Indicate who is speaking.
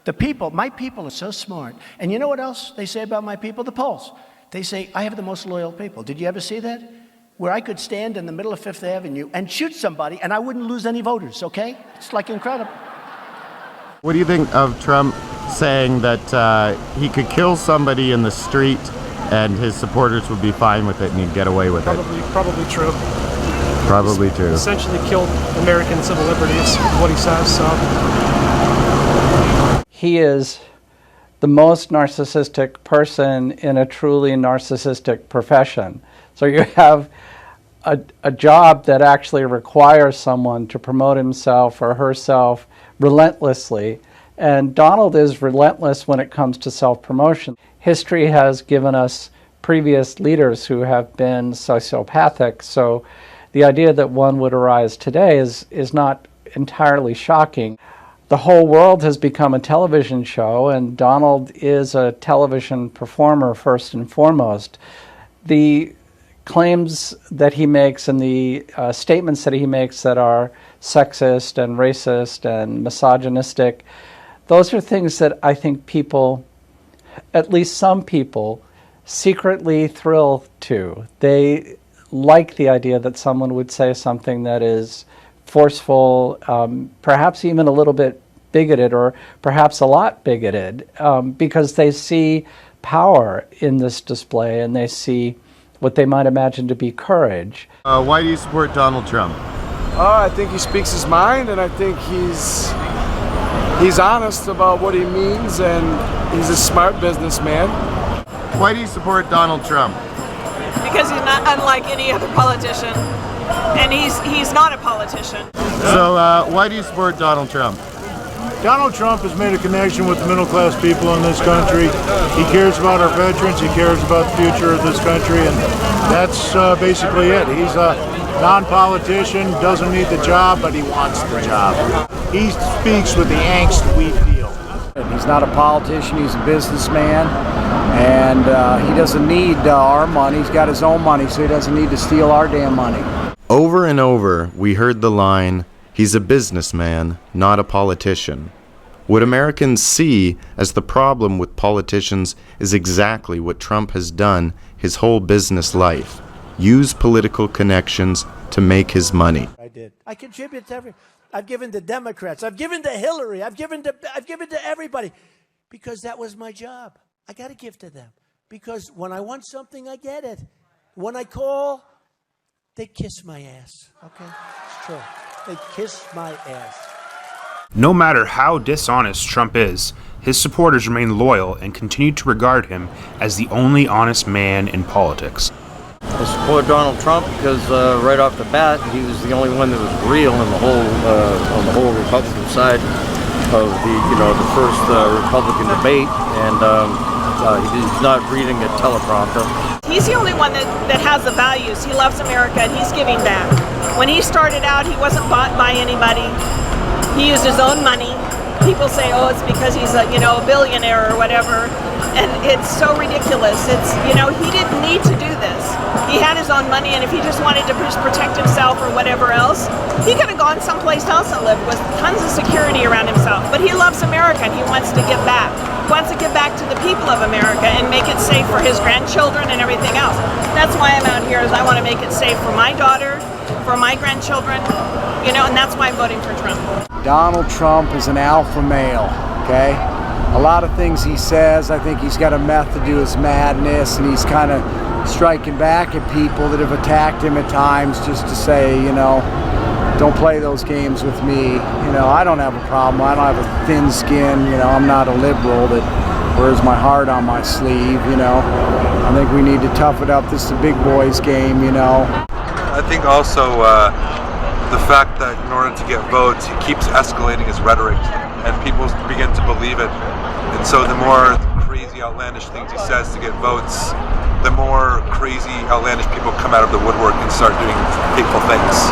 Speaker 1: The people, my people are so smart. And you know what else they say about my people? The polls. They say, I have the most loyal people. Did you ever see that? Where I could stand in the middle of Fifth Avenue and shoot somebody and I wouldn't lose any voters, okay? It's like incredible.
Speaker 2: What do you think of Trump saying that he could kill somebody in the street and his supporters would be fine with it and he'd get away with it?
Speaker 3: Probably true.
Speaker 2: Probably true.
Speaker 3: Essentially killed American civil liberties, what he says, so.
Speaker 4: He is the most narcissistic person in a truly narcissistic profession. So you have a job that actually requires someone to promote himself or herself relentlessly. And Donald is relentless when it comes to self-promotion. History has given us previous leaders who have been sociopathic. So the idea that one would arise today is not entirely shocking. The whole world has become a television show, and Donald is a television performer first and foremost. The claims that he makes and the statements that he makes that are sexist and racist and misogynistic, those are things that I think people, at least some people, secretly thrill to. They like the idea that someone would say something that is forceful, perhaps even a little bit bigoted or perhaps a lot bigoted, because they see power in this display and they see what they might imagine to be courage.
Speaker 2: Why do you support Donald Trump?
Speaker 5: I think he speaks his mind, and I think he's honest about what he means, and he's a smart businessman.
Speaker 2: Why do you support Donald Trump?
Speaker 6: Because he's not unlike any other politician, and he's not a politician.
Speaker 2: So why do you support Donald Trump?
Speaker 7: Donald Trump has made a connection with the middle-class people in this country. He cares about our veterans. He cares about the future of this country, and that's basically it. He's a non-politician, doesn't need the job, but he wants the job. He speaks with the angst we feel.
Speaker 5: He's not a politician, he's a businessman, and he doesn't need our money. He's got his own money, so he doesn't need to steal our damn money.
Speaker 2: Over and over, we heard the line, "He's a businessman, not a politician." What Americans see as the problem with politicians is exactly what Trump has done his whole business life. Use political connections to make his money.
Speaker 1: I did. I contribute to I've given to Democrats. I've given to Hillary. I've given to everybody because that was my job. I got to give to them because when I want something, I get it. When I call, they kiss my ass. Okay, it's true. They kiss my ass.
Speaker 8: No matter how dishonest Trump is, his supporters remain loyal and continue to regard him as the only honest man in politics.
Speaker 9: I support Donald Trump because right off the bat, he was the only one that was real in the whole on the whole Republican side of the first Republican debate, and he's not reading a teleprompter.
Speaker 6: He's the only one that has the values. He loves America and he's giving back. When he started out, he wasn't bought by anybody. He used his own money. People say, oh, it's because he's a billionaire or whatever. And it's so ridiculous. He didn't need to do this. He had his own money, and if he just wanted to protect himself or whatever else, he could have gone someplace else and lived with tons of security around himself. But he loves America, and he wants to give back. He wants to give back to the people of America and make it safe for his grandchildren and everything else. That's why I'm out here, is I want to make it safe for my daughter, for my grandchildren, and that's why I'm voting for Trump.
Speaker 5: Donald Trump is an alpha male, okay? A lot of things he says, I think he's got a method to his madness, and he's kind of striking back at people that have attacked him at times just to say, don't play those games with me. I don't have a problem. I don't have a thin skin. I'm not a liberal that wears my heart on my sleeve. I think we need to tough it up. This is a big boys game.
Speaker 10: I think also the fact that in order to get votes, he keeps escalating his rhetoric, and people begin to believe it. And so the more crazy, outlandish things he says to get votes, the more crazy, outlandish people come out of the woodwork and start doing hateful things.